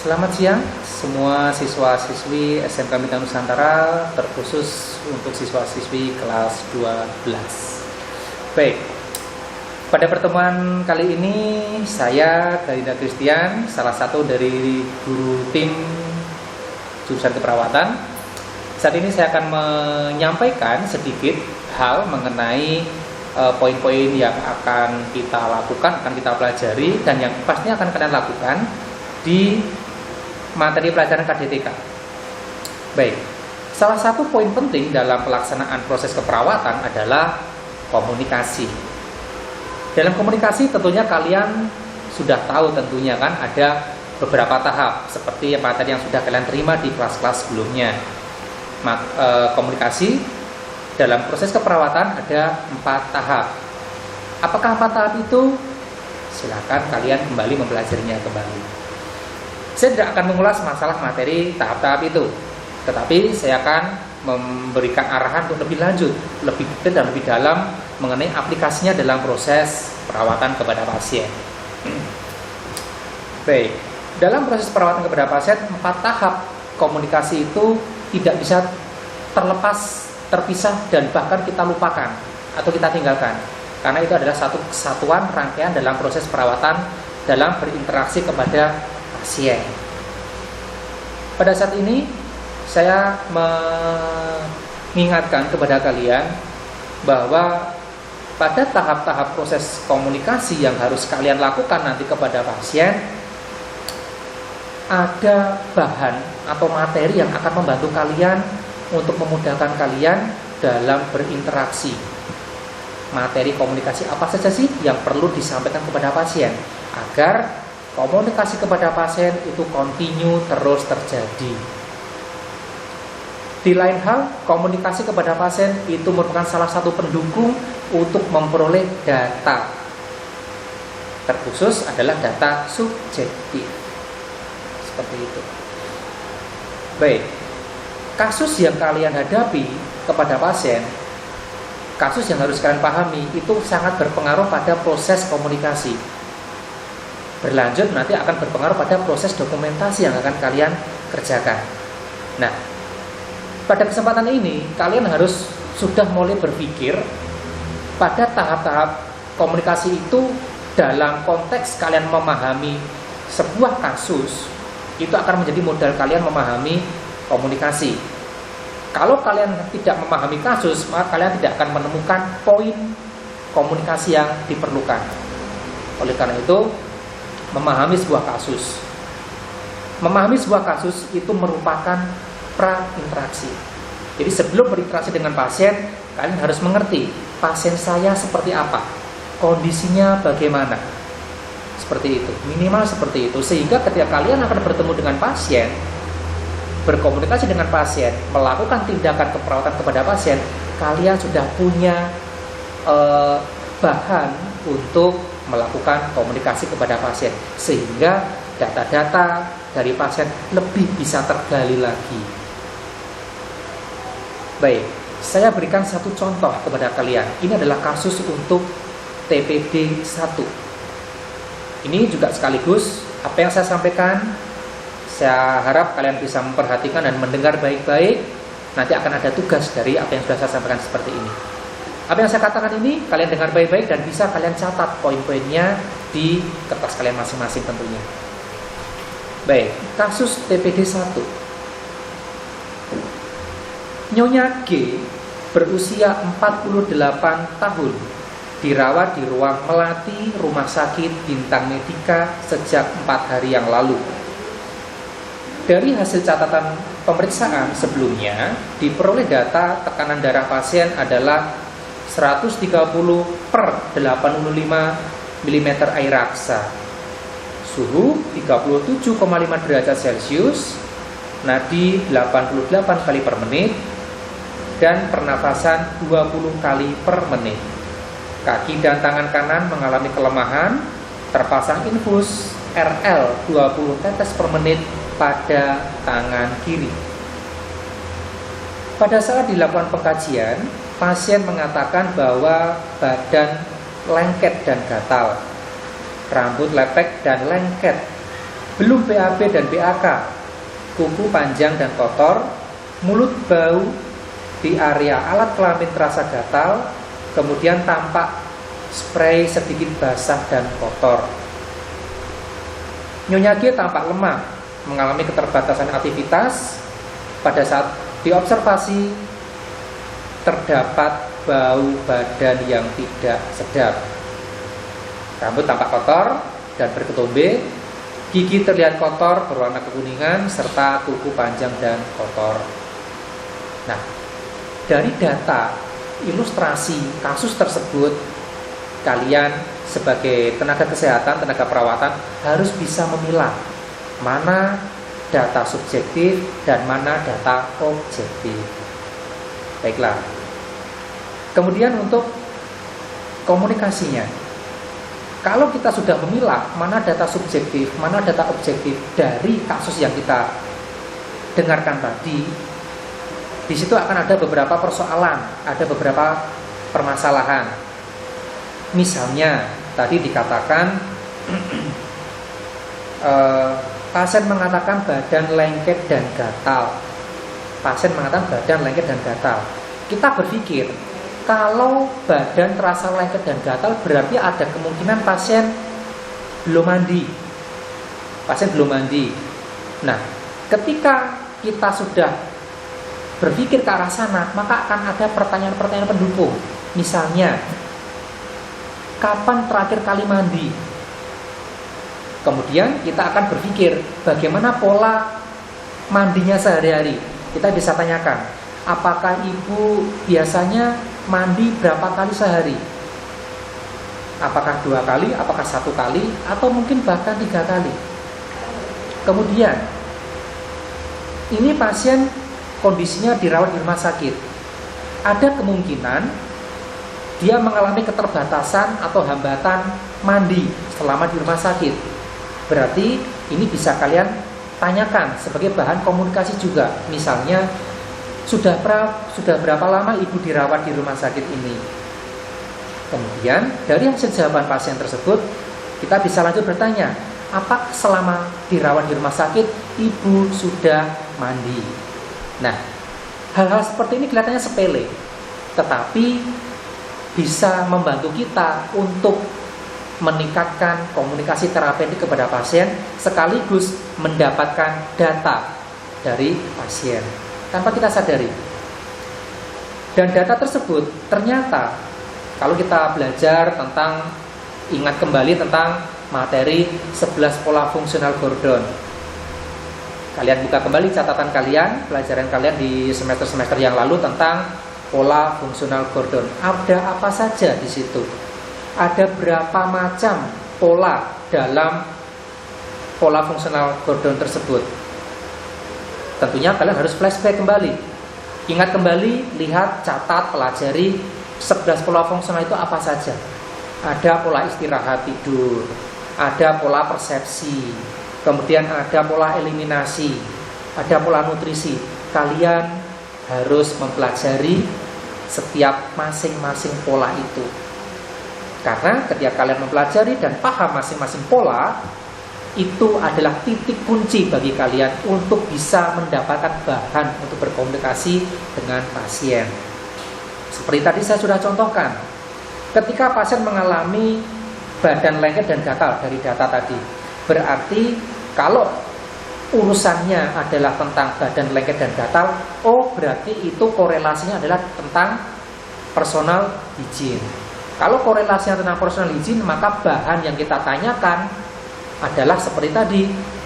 Selamat siang semua siswa-siswi SMK Mitra Nusantara, terkhusus untuk siswa-siswi kelas 12. Baik, pada pertemuan kali ini saya Garinda Christian, salah satu dari guru tim jurusan keperawatan. Saat ini saya akan menyampaikan sedikit hal mengenai poin-poin yang akan kita lakukan, akan kita pelajari, dan yang pastinya akan kalian lakukan di materi pelajaran KDTK. Baik, salah satu poin penting dalam pelaksanaan proses keperawatan adalah komunikasi. Dalam komunikasi tentunya kalian sudah tahu tentunya kan ada beberapa tahap seperti yang materi yang sudah kalian terima di kelas-kelas sebelumnya. Komunikasi dalam proses keperawatan ada 4 tahap. Apakah 4 tahap itu? Silakan kalian kembali mempelajarinya kembali. Saya tidak akan mengulas masalah materi tahap-tahap itu, tetapi saya akan memberikan arahan untuk lebih lanjut, lebih detail dan lebih dalam mengenai aplikasinya dalam proses perawatan kepada pasien. Baik, dalam proses perawatan kepada pasien 4 tahap komunikasi itu tidak bisa terpisah dan bahkan kita lupakan atau kita tinggalkan, karena itu adalah satu kesatuan rangkaian dalam proses perawatan dalam berinteraksi kepada pasien. Pada saat ini saya mengingatkan kepada kalian bahwa pada tahap-tahap proses komunikasi yang harus kalian lakukan nanti kepada pasien, ada bahan atau materi yang akan membantu kalian untuk memudahkan kalian dalam berinteraksi. Materi komunikasi apa saja sih yang perlu disampaikan kepada pasien agar komunikasi kepada pasien itu kontinu terus terjadi. Di lain hal, komunikasi kepada pasien itu merupakan salah satu pendukung untuk memperoleh data. Terkhusus adalah data subjektif. Seperti itu. Baik, kasus yang kalian hadapi kepada pasien, kasus yang harus kalian pahami itu sangat berpengaruh pada proses komunikasi. Berlanjut nanti akan berpengaruh pada proses dokumentasi yang akan kalian kerjakan. Nah, pada kesempatan ini kalian harus sudah mulai berpikir pada tahap-tahap komunikasi itu dalam konteks kalian memahami sebuah kasus, itu akan menjadi modal kalian memahami komunikasi. Kalau kalian tidak memahami kasus, maka kalian tidak akan menemukan poin komunikasi yang diperlukan. Oleh karena itu, memahami sebuah kasus. Memahami sebuah kasus itu merupakan pra-interaksi. Jadi sebelum berinteraksi dengan pasien, kalian harus mengerti pasien saya seperti apa, kondisinya bagaimana. Seperti itu, minimal seperti itu. Sehingga ketika kalian akan bertemu dengan pasien, berkomunikasi dengan pasien, melakukan tindakan keperawatan kepada pasien, kalian sudah punya bahan untuk melakukan komunikasi kepada pasien, sehingga data-data dari pasien lebih bisa tergali lagi. Baik, saya berikan satu contoh kepada kalian. Ini adalah kasus untuk TPD 1. Ini juga sekaligus apa yang saya sampaikan. Saya harap kalian bisa memperhatikan dan mendengar baik-baik. Nanti akan ada tugas dari apa yang sudah saya sampaikan seperti ini. Apa yang saya katakan ini kalian dengar baik-baik dan bisa kalian catat poin-poinnya di kertas kalian masing-masing tentunya. Baik, kasus TPD 1. Nyonya G berusia 48 tahun, dirawat di ruang melati Rumah Sakit Bintang Medika sejak 4 hari yang lalu. Dari hasil catatan pemeriksaan sebelumnya, diperoleh data tekanan darah pasien adalah 130/85 mm air raksa, suhu 37,5 derajat Celcius, nadi 88 kali per menit, dan pernafasan 20 kali per menit. Kaki dan tangan kanan mengalami kelemahan, terpasang infus RL 20 tetes per menit pada tangan kiri. Pada saat dilakukan pengkajian, pasien mengatakan bahwa badan lengket dan gatal, rambut lepek dan lengket, Belum BAB dan BAK, kuku panjang dan kotor, mulut bau, di area alat kelamin terasa gatal, kemudian tampak spray sedikit basah dan kotor. Nyonya G tampak lemah, mengalami keterbatasan aktivitas. Pada saat diobservasi, terdapat bau badan yang tidak sedap. Rambut tampak kotor dan berketombe, gigi terlihat kotor berwarna kekuningan, serta kuku panjang dan kotor. Nah, dari data ilustrasi kasus tersebut, kalian sebagai tenaga kesehatan, tenaga perawatan harus bisa memilah mana data subjektif dan mana data objektif. Baiklah. Kemudian untuk komunikasinya, kalau kita sudah memilah mana data subjektif, mana data objektif dari kasus yang kita dengarkan tadi, di situ akan ada beberapa persoalan, ada beberapa permasalahan. Misalnya, tadi dikatakan pasien mengatakan badan lengket dan gatal. Pasien mengatakan badan lengket dan gatal. Kita berpikir, kalau badan terasa lengket dan gatal, berarti ada kemungkinan pasien belum mandi. Pasien belum mandi. Nah, ketika kita sudah berpikir ke arah sana, maka akan ada pertanyaan-pertanyaan pendukung. Misalnya, kapan terakhir kali mandi? Kemudian kita akan berpikir bagaimana pola mandinya sehari-hari. Kita bisa tanyakan, apakah ibu biasanya mandi berapa kali sehari? Apakah 2 kali, apakah 1 kali, atau mungkin bahkan 3 kali? Kemudian, ini pasien kondisinya dirawat di rumah sakit. Ada kemungkinan dia mengalami keterbatasan atau hambatan mandi selama di rumah sakit. Berarti ini bisa kalian tanyakan sebagai bahan komunikasi juga. Misalnya, sudah berapa lama ibu dirawat di rumah sakit ini? Kemudian dari hasil jawaban pasien tersebut, kita bisa lanjut bertanya, apakah selama dirawat di rumah sakit ibu sudah mandi? Nah, hal-hal seperti ini kelihatannya sepele, tetapi bisa membantu kita untuk meningkatkan komunikasi terapeutik kepada pasien, sekaligus mendapatkan data dari pasien tanpa kita sadari. Dan data tersebut ternyata, kalau kita belajar tentang, ingat kembali tentang materi 11 pola fungsional Gordon. Kalian buka kembali catatan kalian, pelajaran kalian di semester-semester yang lalu tentang pola fungsional Gordon. Ada apa saja di situ? Ada berapa macam pola dalam pola fungsional Gordon tersebut? Tentunya kalian harus flashback kembali. Ingat kembali, lihat, catat, pelajari 11 pola fungsional itu apa saja. Ada pola istirahat tidur, ada pola persepsi, kemudian ada pola eliminasi, ada pola nutrisi. Kalian harus mempelajari setiap masing-masing pola itu. Karena ketika kalian mempelajari dan paham masing-masing pola, itu adalah titik kunci bagi kalian untuk bisa mendapatkan bahan untuk berkomunikasi dengan pasien. Seperti tadi saya sudah contohkan, ketika pasien mengalami badan lengket dan gatal dari data tadi, berarti kalau urusannya adalah tentang badan lengket dan gatal, oh berarti itu korelasinya adalah tentang personal hygiene. Kalau korelasinya tentang personal hygiene, maka bahan yang kita tanyakan adalah seperti tadi,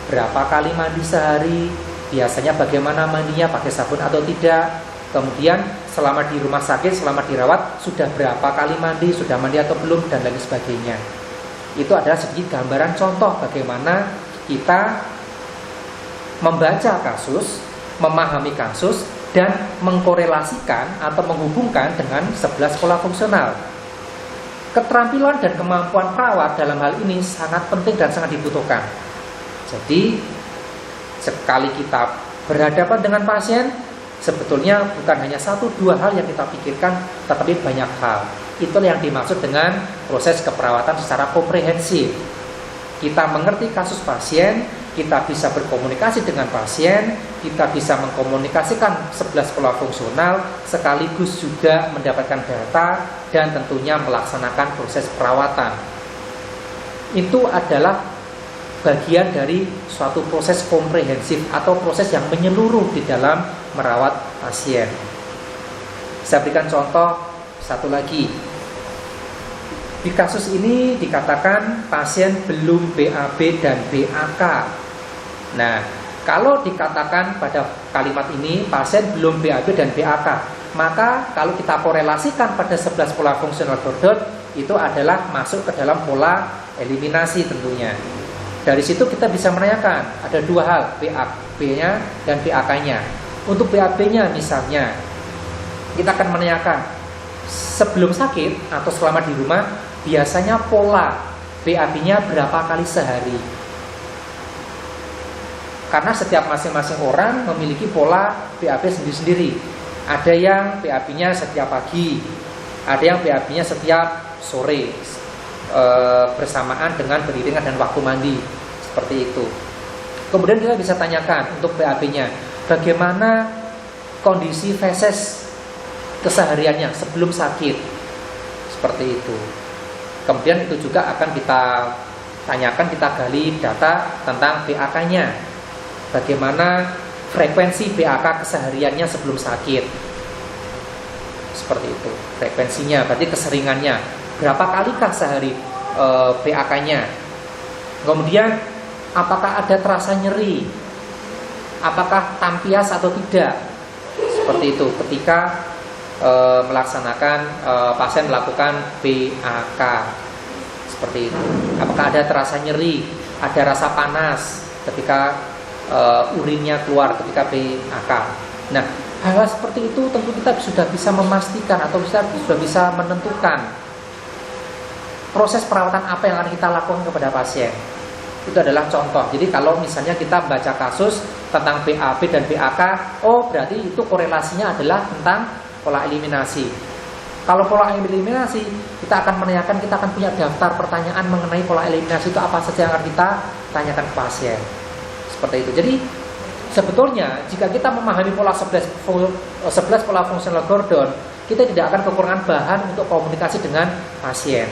berapa kali mandi sehari, biasanya bagaimana mandinya, pakai sabun atau tidak, kemudian selama di rumah sakit, selama dirawat, sudah berapa kali mandi, sudah mandi atau belum, dan lain sebagainya. Itu adalah sedikit gambaran contoh bagaimana kita membaca kasus, memahami kasus, dan mengkorelasikan atau menghubungkan dengan 11 pola fungsional. Keterampilan dan kemampuan perawat dalam hal ini sangat penting dan sangat dibutuhkan. Jadi, sekali kita berhadapan dengan pasien, sebetulnya bukan hanya 1-2 hal yang kita pikirkan, tetapi banyak hal. Itulah yang dimaksud dengan proses keperawatan secara komprehensif. Kita mengerti kasus pasien, kita bisa berkomunikasi dengan pasien, kita bisa mengkomunikasikan 11 pola fungsional, sekaligus juga mendapatkan data dan tentunya melaksanakan proses perawatan. Itu adalah bagian dari suatu proses komprehensif atau proses yang menyeluruh di dalam merawat pasien. Saya berikan contoh satu lagi. Di kasus ini dikatakan pasien belum BAB dan BAK. Nah, kalau dikatakan pada kalimat ini pasien belum BAB dan BAK, maka kalau kita korelasikan pada 11 pola fungsional Gordon, itu adalah masuk ke dalam pola eliminasi tentunya. Dari situ kita bisa menanyakan ada dua hal, BAB-nya dan BAK-nya. Untuk BAB-nya misalnya, kita akan menanyakan sebelum sakit atau selama di rumah, biasanya pola BAB-nya berapa kali sehari. Karena setiap masing-masing orang memiliki pola BAB sendiri-sendiri. Ada yang BAB-nya setiap pagi, ada yang BAB-nya setiap sore, bersamaan dengan beriringan dan waktu mandi, seperti itu. Kemudian kita bisa tanyakan untuk BAB-nya, bagaimana kondisi feses kesehariannya sebelum sakit, seperti itu. Kemudian itu juga akan kita tanyakan, kita gali data tentang BAK-nya, bagaimana frekuensi BAK kesehariannya sebelum sakit, seperti itu. Frekuensinya berarti keseringannya, berapa kalikah sehari BAK-nya. Kemudian apakah ada terasa nyeri, apakah tampias atau tidak, seperti itu ketika melaksanakan pasien melakukan BAK, seperti itu. Apakah ada terasa nyeri, ada rasa panas ketika urinnya keluar ketika BAK. Nah, hal seperti itu tentu kita sudah bisa memastikan atau sudah bisa menentukan proses perawatan apa yang akan kita lakukan kepada pasien. Itu adalah contoh. Jadi kalau misalnya kita baca kasus tentang BAB dan BAK, oh berarti itu korelasinya adalah tentang pola eliminasi. Kalau pola eliminasi, kita akan menanyakan, kita akan punya daftar pertanyaan mengenai pola eliminasi itu apa saja yang akan kita tanyakan ke pasien. Seperti itu. Jadi sebetulnya jika kita memahami pola 11 pola fungsional Gordon, kita tidak akan kekurangan bahan untuk komunikasi dengan pasien.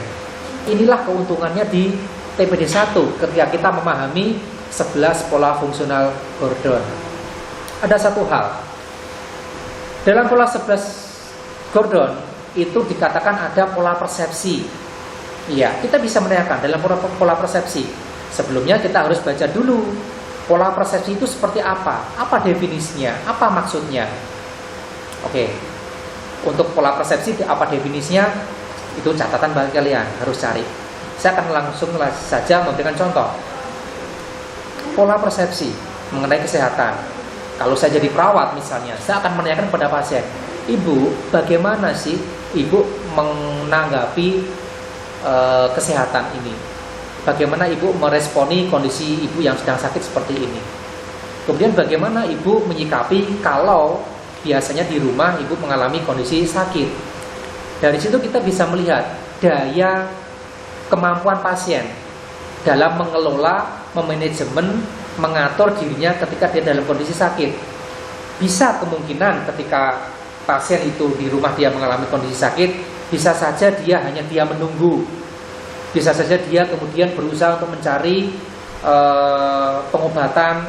Inilah keuntungannya di TPD 1 ketika kita memahami 11 pola fungsional Gordon. Ada satu hal. Dalam pola 11 Gordon itu dikatakan ada pola persepsi. Iya, kita bisa menanyakan dalam pola persepsi. Sebelumnya kita harus baca dulu pola persepsi itu seperti apa definisinya, apa maksudnya. Oke. Untuk pola persepsi apa definisinya, itu catatan bagi kalian, harus cari. Saya akan langsung saja memberikan contoh. Pola persepsi mengenai kesehatan. Kalau saya jadi perawat misalnya, saya akan menanyakan kepada pasien, Ibu, bagaimana sih Ibu menanggapi kesehatan ini? Bagaimana Ibu meresponi kondisi Ibu yang sedang sakit seperti ini? Kemudian bagaimana Ibu menyikapi kalau biasanya di rumah Ibu mengalami kondisi sakit? Dari situ kita bisa melihat daya kemampuan pasien dalam mengelola, memanajemen, mengatur dirinya ketika dia dalam kondisi sakit. Bisa kemungkinan ketika pasien itu di rumah dia mengalami kondisi sakit, bisa saja dia hanya menunggu, bisa saja dia kemudian berusaha untuk mencari pengobatan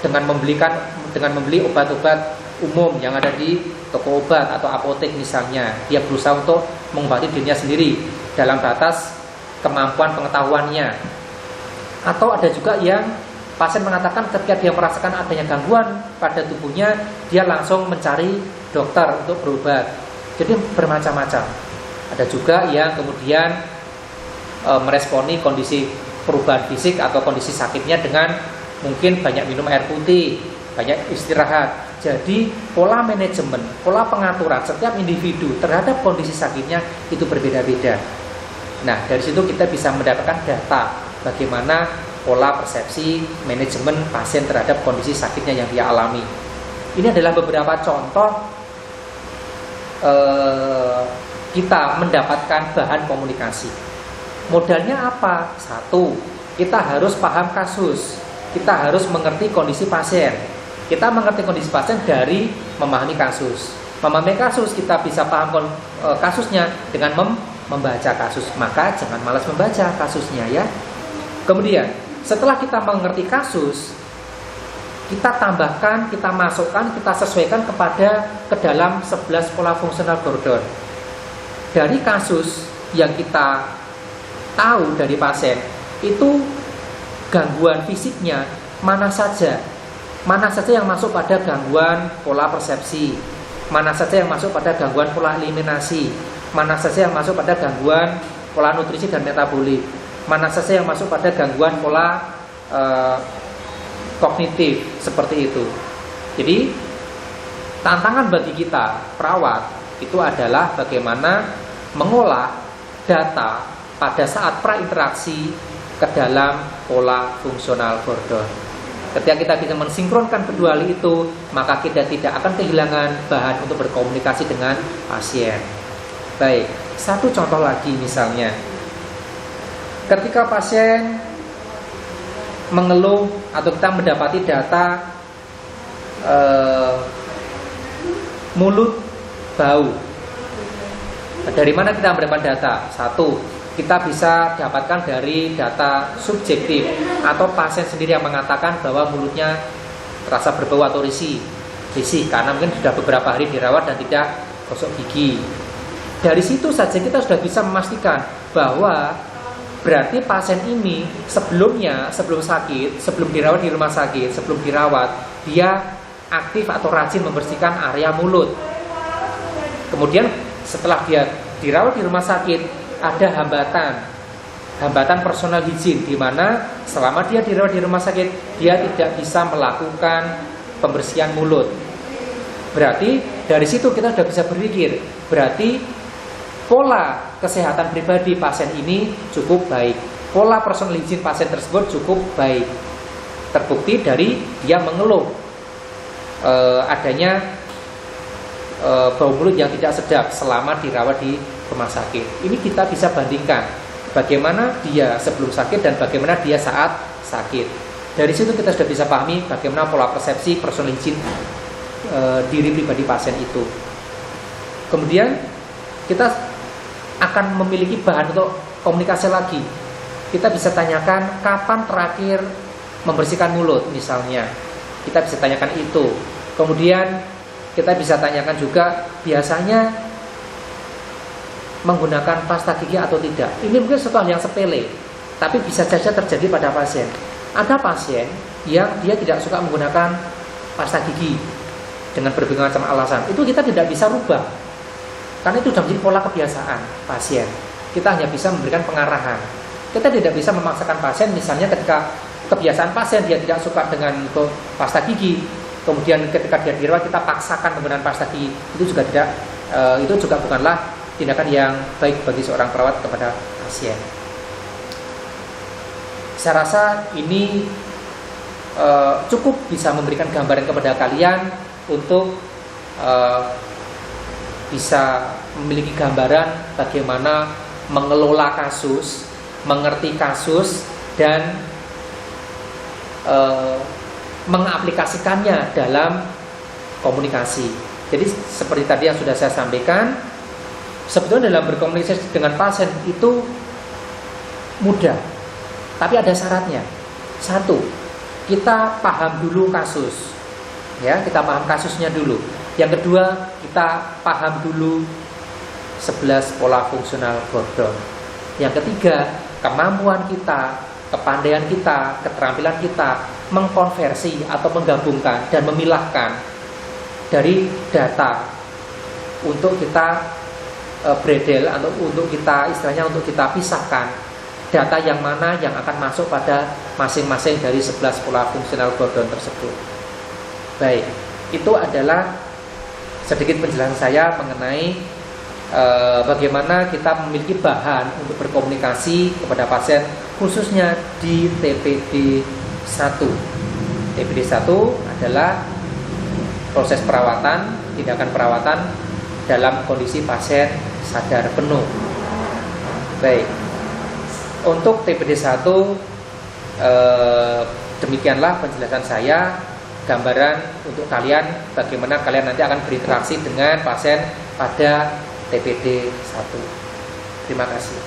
dengan membeli obat-obat umum yang ada di toko obat atau apotek misalnya. Dia berusaha untuk mengobati dirinya sendiri dalam batas kemampuan pengetahuannya. Atau ada juga yang pasien mengatakan ketika dia merasakan adanya gangguan pada tubuhnya, dia langsung mencari dokter untuk berobat. Jadi bermacam-macam. Ada juga yang kemudian meresponi kondisi perubahan fisik atau kondisi sakitnya dengan mungkin banyak minum air putih, banyak istirahat. Jadi pola manajemen, pola pengaturan setiap individu terhadap kondisi sakitnya itu berbeda-beda. Nah, dari situ kita bisa mendapatkan data bagaimana pola persepsi manajemen pasien terhadap kondisi sakitnya yang dia alami. Ini adalah beberapa contoh kita mendapatkan bahan komunikasi. Modalnya apa? Satu, kita harus paham kasus. kita harus mengerti kondisi pasien. Kita mengerti kondisi pasien dari memahami kasus. Memahami kasus, kita bisa paham kasusnya dengan membaca kasus. Maka jangan malas membaca kasusnya ya. Kemudian setelah kita mengerti kasus, kita tambahkan, kita masukkan, kita sesuaikan ke dalam 11 pola fungsional Gordon. Dari kasus yang kita tahu dari pasien, itu gangguan fisiknya mana saja yang masuk pada gangguan pola persepsi, mana saja yang masuk pada gangguan pola eliminasi, mana saja yang masuk pada gangguan pola nutrisi dan metabolik, mana saja yang masuk pada gangguan pola kognitif, seperti itu. Jadi tantangan bagi kita perawat itu adalah bagaimana mengolah data pada saat prainteraksi ke dalam pola fungsional Gordon. Ketika kita bisa mensinkronkan kedua hal itu, maka kita tidak akan kehilangan bahan untuk berkomunikasi dengan pasien. Baik, satu contoh lagi misalnya, ketika pasien mengeluh atau kita mendapati data mulut bau. Dari mana kita mendapatkan data? Satu, kita bisa dapatkan dari data subjektif atau pasien sendiri yang mengatakan bahwa mulutnya terasa berbau atau risih karena mungkin sudah beberapa hari dirawat dan tidak gosok gigi. Dari situ saja kita sudah bisa memastikan bahwa berarti pasien ini sebelum sakit, sebelum dirawat di rumah sakit, sebelum dirawat, dia aktif atau rajin membersihkan area mulut. Kemudian setelah dia dirawat di rumah sakit, ada hambatan personal hygiene, di mana selama dia dirawat di rumah sakit, dia tidak bisa melakukan pembersihan mulut. Berarti dari situ kita sudah bisa berpikir, berarti pola kesehatan pribadi pasien ini cukup baik, pola personal hygiene pasien tersebut cukup baik. Terbukti dari dia mengeluh adanya bau mulut yang tidak sedap selama dirawat di rumah sakit. Ini kita bisa bandingkan bagaimana dia sebelum sakit dan bagaimana dia saat sakit. Dari situ kita sudah bisa pahami bagaimana pola persepsi personal hygiene diri pribadi pasien itu. Kemudian kita akan memiliki bahan untuk komunikasi lagi. Kita bisa tanyakan kapan terakhir membersihkan mulut misalnya. Kita bisa tanyakan itu. Kemudian kita bisa tanyakan juga biasanya menggunakan pasta gigi atau tidak. Ini mungkin sesuatu yang sepele, tapi bisa saja terjadi pada pasien. Ada pasien yang dia tidak suka menggunakan pasta gigi dengan berbagai macam alasan. Itu kita tidak bisa rubah, karena itu sudah menjadi pola kebiasaan pasien. Kita hanya bisa memberikan pengarahan. Kita tidak bisa memaksakan pasien, misalnya ketika kebiasaan pasien dia tidak suka dengan pasta gigi, kemudian ketika dia dirawat kita paksakan menggunakan pasta gigi. Itu juga tidak, itu juga bukanlah tindakan yang baik bagi seorang perawat kepada pasien. Saya rasa ini cukup bisa memberikan gambaran kepada kalian untuk bisa memiliki gambaran bagaimana mengelola kasus, mengerti kasus, dan mengaplikasikannya dalam komunikasi. Jadi seperti tadi yang sudah saya sampaikan, sebetulnya dalam berkomunikasi dengan pasien itu mudah, tapi ada syaratnya. Satu, kita paham dulu kasus, ya, kita paham kasusnya dulu. Yang kedua, kita paham dulu 11 pola fungsional Gordon. Yang ketiga, kemampuan kita, kepandaian kita, keterampilan kita mengkonversi atau menggabungkan dan memilahkan dari data untuk kita bredel atau untuk kita istilahnya untuk kita pisahkan data yang mana yang akan masuk pada masing-masing dari 11 pola fungsional Gordon tersebut. Baik, itu adalah sedikit penjelasan saya mengenai bagaimana kita memiliki bahan untuk berkomunikasi kepada pasien, khususnya di TPD 1. TPD 1 adalah proses perawatan, tindakan perawatan dalam kondisi pasien sadar penuh. Baik, untuk TPD 1 Demikianlah penjelasan saya, gambaran untuk kalian bagaimana kalian nanti akan berinteraksi dengan pasien pada TPD 1. Terima kasih.